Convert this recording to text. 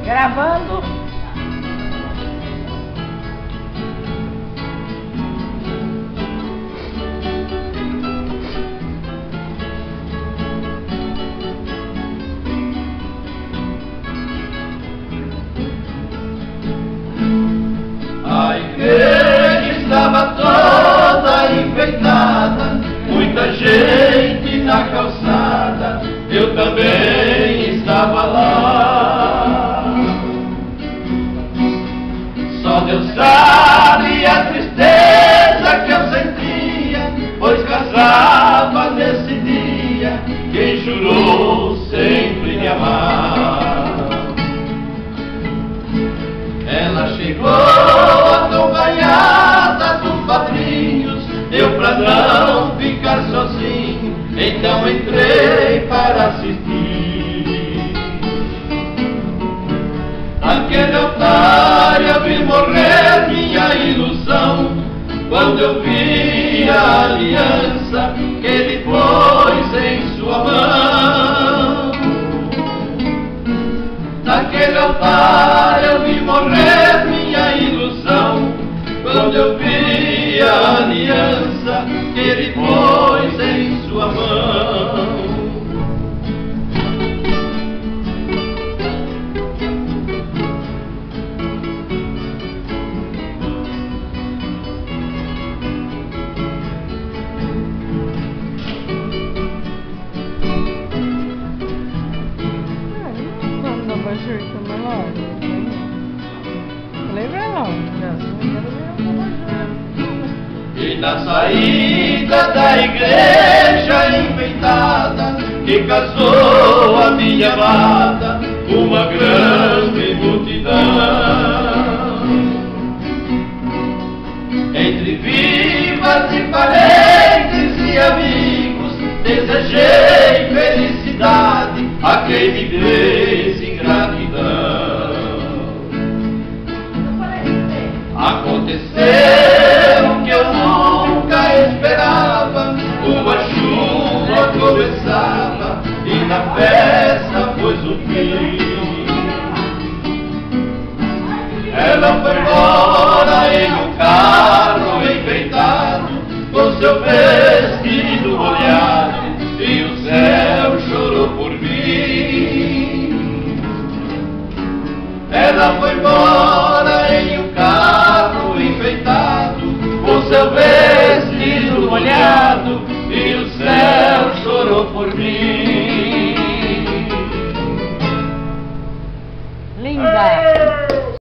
Gravando. A igreja estava toda enfeitada, muita gente na calçada, eu também estava lá. Só Deus sabe a tristeza que eu sentia, pois casava nesse dia quem jurou sempre me amar. Ela chegou acompanhada dos padrinhos, eu pra não ficar sozinho, então entrei para assistir. Naquele altar eu vi morrer minha ilusão, quando eu vi a aliança que ele pôs em sua mão. Naquele altar eu vi morrer minha ilusão, quando eu vi a aliança que ele pôs em sua mão. E na saída da igreja enfeitada, que casou a minha amada, uma grande multidão. Entre vivas e parentes e amigos, desejei felicidade a quem me fez ingratidão. Aconteceu que eu nunca esperava, uma chuva começava e na festa pôs o fim. Ela foi embora em um carro enfeitado, com seu vestido molhado, e o céu chorou por mim. Ela foi embora em um carro enfeitado, com seu vestido molhado, e o céu chorou por mim. Linda!